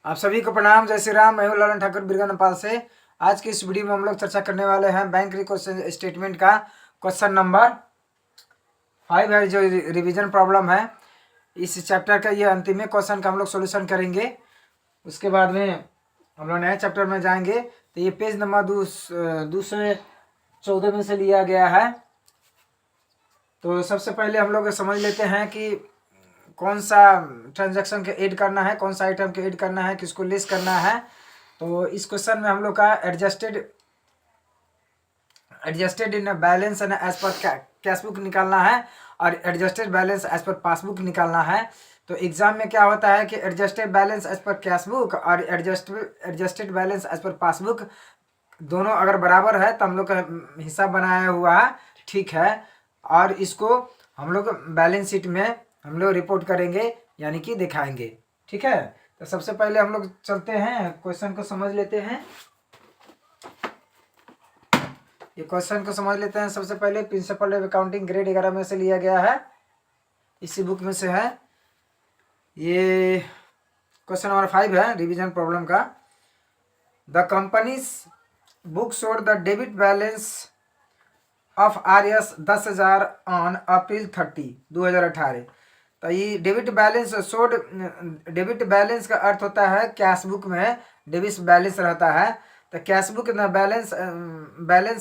आप सभी को प्रणाम, जय श्री राम। मैं हूं ललन ठाकुर बिरगा नेपाल से। आज की इस वीडियो में हम लोग चर्चा करने वाले हैं बैंक रिकॉर्ड स्टेटमेंट का क्वेश्चन नंबर 5 है, जो रिवीजन प्रॉब्लम है। इस चैप्टर का ये अंतिम क्वेश्चन का हम लोग सोल्यूशन करेंगे। उसके बाद में हम लोग नए चैप्टर में जाएंगे। तो ये पेज नंबर 214 में से लिया गया है। तो सबसे पहले हम लोग समझ लेते हैं कि कौन सा ट्रांजैक्शन के ऐड करना है, कौन सा आइटम के ऐड करना है, किसको लेस करना है। तो इस क्वेश्चन में हम लोग का adjusted in balance and as per cash book निकालना है और adjusted balance as per passbook निकालना है। तो एग्जाम में क्या होता है कि adjusted balance as per cash book और adjusted balance as per passbook दोनों अगर बराबर है तो हम लोग का हिसाब बनाया हुआ है, ठीक है। और इसको हम लोग बैलेंस शीट में हम लोग रिपोर्ट करेंगे, यानी कि दिखाएंगे, ठीक है। तो सबसे पहले हम लोग चलते हैं, क्वेश्चन को समझ लेते हैं। ये क्वेश्चन को समझ लेते हैं। सबसे पहले प्रिंसिपल ऑफ अकाउंटिंग ग्रेड 11 में से लिया गया है, इसी बुक में से है। ये क्वेश्चन नंबर 5 है रिवीजन प्रॉब्लम का। The companies book showed the debit balance of RS 10,000 on April 30, 2018। तो ये debit balance showed, debit balance का अर्थ होता है कैश बुक में डेबिट बैलेंस रहता है। तो कैश बुक ना बैलेंस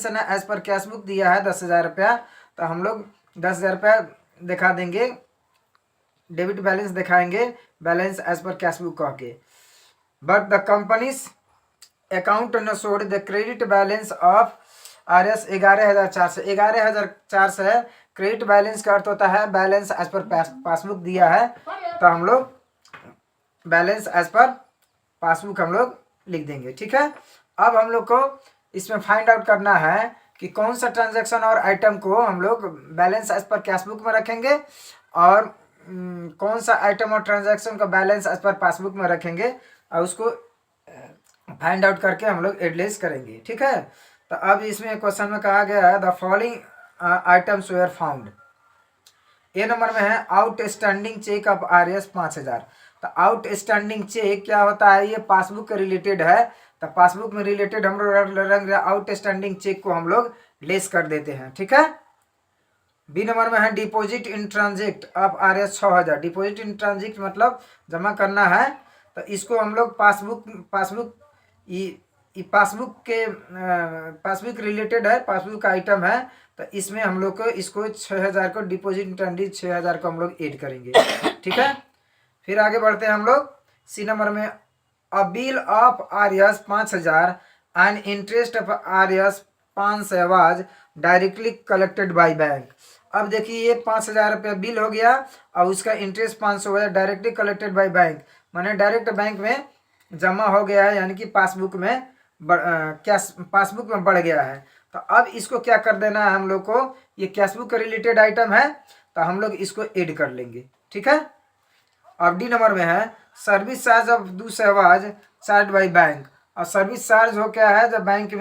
ना एज पर कैश बुक दिया है 10,000 रुपया। तो हम लोग 10,000 रुपया दिखा देंगे, डेबिट बैलेंस दिखाएंगे balance as per cash book कह के। बट द कंपनीज अकाउंट न showed the credit balance of RS 11,400। 11,400 है क्रेडिट बैलेंस का अर्थ होता है बैलेंस एज पर पासबुक दिया है। तो हम लोग बैलेंस एज पर पासबुक हम लोग लिख देंगे, ठीक है। अब हम लोग को इसमें फाइंड आउट करना है कि कौन सा ट्रांजैक्शन और आइटम को हम लोग balance as per cash book में रखेंगे और कौन सा आइटम और ट्रांजैक्शन का बैलेंस एज पर पासबुक में रखेंगे, और उसको फाइंड आउट करके हम लोग एडलेस करेंगे, ठीक है। तो अब इसमें क्वेश्चन में कहा गया है the following items were found. A number में है आउटस्टैंडिंग चेक ऑफ RS 5,000। तो आउटस्टैंडिंग चेक क्या होता है, ये पासबुक के रिलेटेड है। तो पासबुक में रिलेटेड हम लोग आउटस्टैंडिंग चेक को हम लोग लेस कर देते हैं, ठीक है। बी नंबर में है deposit in transit of RS 6,000। Deposit in transit मतलब जमा करना है। तो इसको हम लोग पासबुक पासबुक रिलेटेड है, पासबुक का आइटम है। तो इसमें हम लोग को इसको 6,000 को डिपॉजिट ट्रांजिट 6,000 को हम लोग ऐड करेंगे, ठीक है। फिर आगे बढ़ते हैं हम लोग। सी नंबर में अ bill of RS 5,000 and interest of RS 500 was directly collected by bank. अब देखिए ये 5,000 रुपया बिल हो गया और उसका इंटरेस्ट 500 हो गया, डायरेक्टली कलेक्टेड बाय बैंक माने डायरेक्ट बैंक में जमा हो गया है, यानी कि पासबुक में कैश पासबुक में बढ़ गया है। तो अब इसको क्या कर देना है हम लोग को, ये कैश बुक का रिलेटेड आइटम है तो हम लोग इसको ऐड कर लेंगे, ठीक है। अब डी नंबर में है सर्विस चार्ज ऑफ दूसवाज चार्ज बाई बैंक। और सर्विस चार्ज हो क्या है, जब बैंक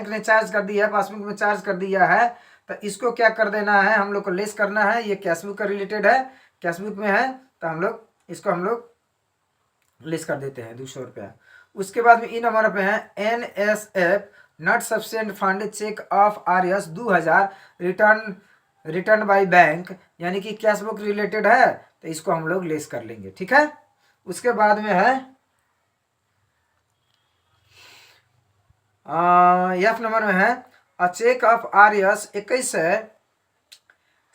ने चार्ज कर दिया है, पासबुक में चार्ज कर दिया है, तो इसको क्या कर देना है हम लोग को लेस करना है। ये कैश बुक का रिलेटेड है, कैश बुक में है, तो हम लोग इसको हम लोग लेस कर देते हैं 200 रुपया। उसके बाद में ई नंबर पे है NSF not sufficient fund cheque of RS 2,000 return by bank, यानी कि कैश बुक रिलेटेड है, तो इसको हम लोग लेस कर लेंगे, ठीक है। उसके बाद में है F नंबर में है a cheque of RS 21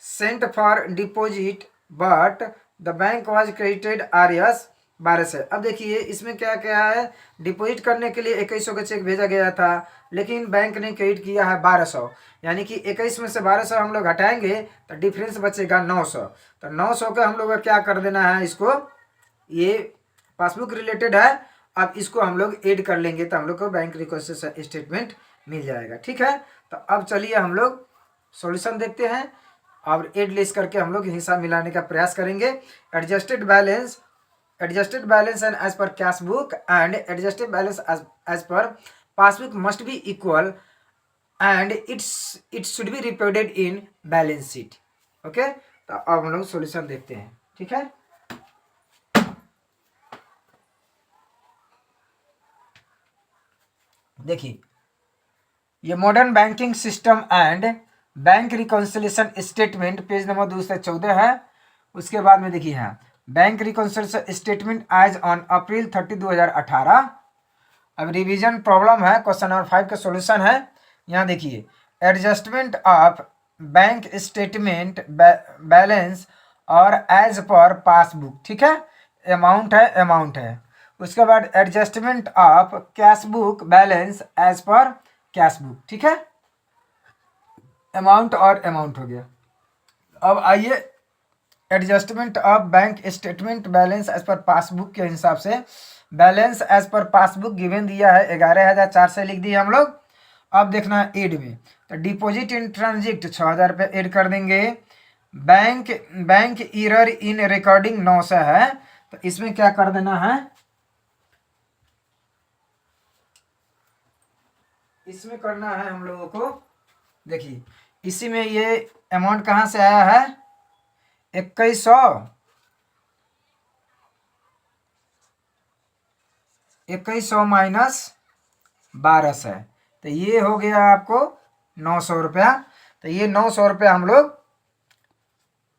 sent for deposit but the bank was credited RS 1200। अब देखिए इसमें क्या क्या है, डिपॉजिट करने के लिए 2100 का चेक भेजा गया था, लेकिन बैंक ने क्रेडिट किया है 1200, यानी कि 21 में से 1200 हम लोग हटाएंगे तो डिफरेंस बचेगा 900। तो 900 का हम लोग क्या कर देना है, इसको ये पासबुक रिलेटेड है, अब इसको हम लोग ऐड कर लेंगे तो हम लोग को बैंक रिकॉन्सिलिएशन स्टेटमेंट मिल जाएगा, ठीक है। तो अब चलिए हम लोग सॉल्यूशन देखते हैं और ऐड लेस करके हम लोग हिसाब मिलाने का प्रयास करेंगे। Adjusted balance and as per cash book and adjusted balance as per passbook must be equal and it should be reported in balance sheet, okay. तो अब हम लोग सॉल्यूशन देखते हैं, ठीक है। देखिए ये modern banking system and bank reconciliation statement page number 214 है। उसके बाद में देखिए यहाँ bank reconciliation statement as on April 30 2018। अब रिवीजन प्रॉब्लम है, क्वेश्चन नंबर 5 का सॉल्यूशन है। यहाँ देखिए adjustment of bank statement balance और एज पर पासबुक, ठीक है, अमाउंट है। उसके बाद adjustment of cash book balance as per cash book, ठीक है, अमाउंट और अमाउंट हो गया। अब आइए adjustment of bank statement balance as per passbook के हिसाब से balance as per passbook given दिया है 11,004 से लिख दिए हम लोग। अब देखना है एड में, तो डिपॉजिट इन ट्रांजिट 6,000 रुपये एड कर देंगे। बैंक ईरर इन रिकॉर्डिंग 900 है, तो इसमें क्या कर देना है, इसमें करना है हम लोगों को, देखिए इसी में ये अमाउंट कहाँ से आया है 2100 माइनस 1200, तो ये हो गया आपको 900 रुपया। तो ये 900 रुपया हम लोग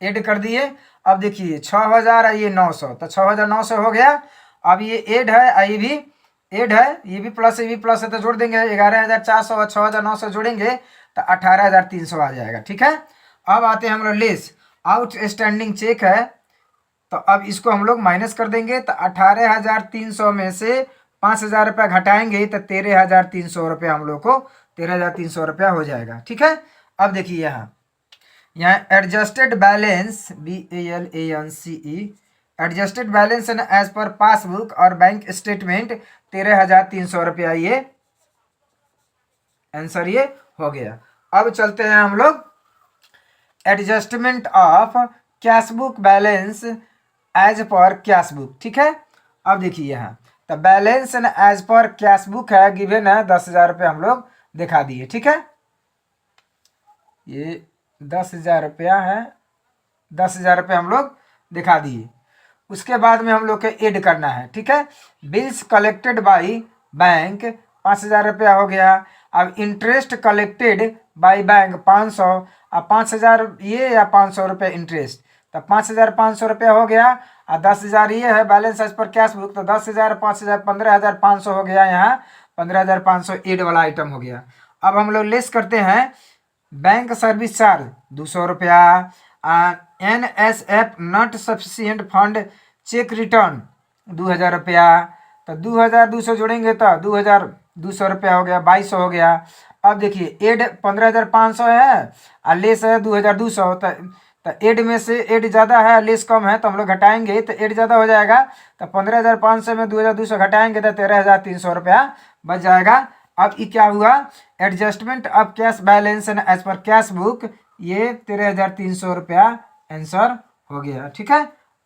ऐड कर दिए। अब देखिए 6,000 है, ये 900, तो 6,900 हो गया। अब ये ऐड है, ये भी ऐड है, ये भी प्लस, ये भी प्लस है, तो जोड़ देंगे 11,400 और 6,900 जोड़ेंगे तो 18,300 आ जाएगा, ठीक है। अब आते हैं हम लोग लेस आउटस्टैंडिंग चेक है, तो अब इसको हम लोग माइनस कर देंगे, तो 18,300 में से 5,000 रुपया घटाएंगे तो 13,300 रुपया हम लोग को 13,300 रुपया हो जाएगा, ठीक है। अब देखिए यहाँ adjusted balance BALANCE adjusted balance as per passbook और बैंक स्टेटमेंट 13,300 रुपया, ये आंसर ये हो गया। अब चलते हैं हम लोग adjustment of cash book balance as per cash book, ठीक है। अब देखिए यहाँ तो balance as per cash book है, गिवन है 10,000 रुपये हम लोग दिखा दिए, ठीक है। ये 10,000 रुपया है, 10,000 रुपये हम लोग दिखा दिए। उसके बाद में हम लोग के ऐड करना है, ठीक है। बिल्स कलेक्टेड बाई बैंक 5,000 रुपया हो गया। अब इंटरेस्ट कलेक्टेड बाई बैंक 500, अब 5,000 ये या 500 रुपये इंटरेस्ट, तो 5,500 रुपया हो गया। और 10,000 ये है balance as per cash book, तो 10,000 5,000 15,500 हो गया। यहाँ 15,500 ऐड वाला आइटम हो गया। अब हम लोग लेस करते हैं बैंक सर्विस चार्ज 200 रुपया, NSF not sufficient fund check return 2,000 रुपया, तो 2,200 जोड़ेंगे तो 2,200 रुपया हो गया, 2,200 हो गया। अब देखिए ऐड 15,500 है और लेस है 2,200, तो ऐड में से ऐड ज़्यादा है लेस कम है, तो हम लोग घटाएंगे तो ऐड ज़्यादा हो जाएगा, तो 15,500 में 2,200 घटाएंगे तो 13,300 रुपया बच जाएगा। अब ये क्या हुआ, adjustment of cash balance as per cash book, ये 13,300 रुपया आंसर हो गया, ठीक है।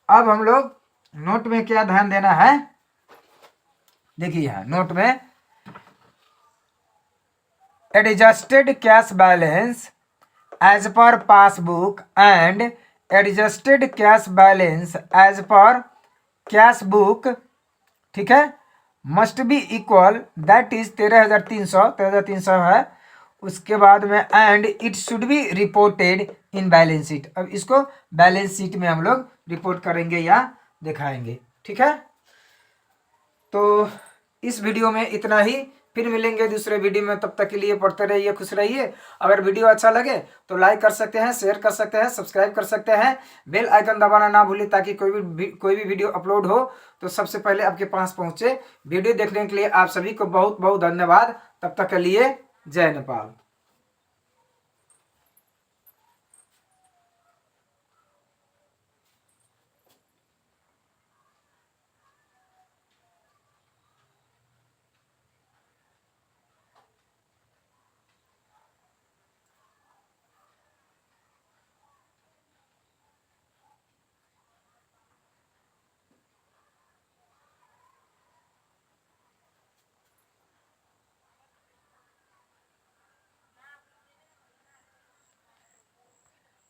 अब हम लोग नोट में क्या ध्यान देना है, देखिए यहाँ नोट में adjusted cash balance as per passbook and adjusted cash balance as per cash book, ठीक है, must be equal, that is 13,300 है। उसके बाद में and it should be reported in balance sheet, अब इसको बैलेंस शीट में हम लोग रिपोर्ट करेंगे या दिखाएंगे, ठीक है। तो इस वीडियो में इतना ही, फिर मिलेंगे दूसरे वीडियो में, तब तक के लिए पढ़ते रहिए, खुश रहिए। अगर वीडियो अच्छा लगे तो लाइक कर सकते हैं, शेयर कर सकते हैं, सब्सक्राइब कर सकते हैं, बेल आइकन दबाना ना भूलिए ताकि कोई भी वीडियो अपलोड हो तो सबसे पहले आपके पास पहुंचे। वीडियो देखने के लिए आप सभी को बहुत बहुत धन्यवाद। तब तक के लिए जय नेपाल।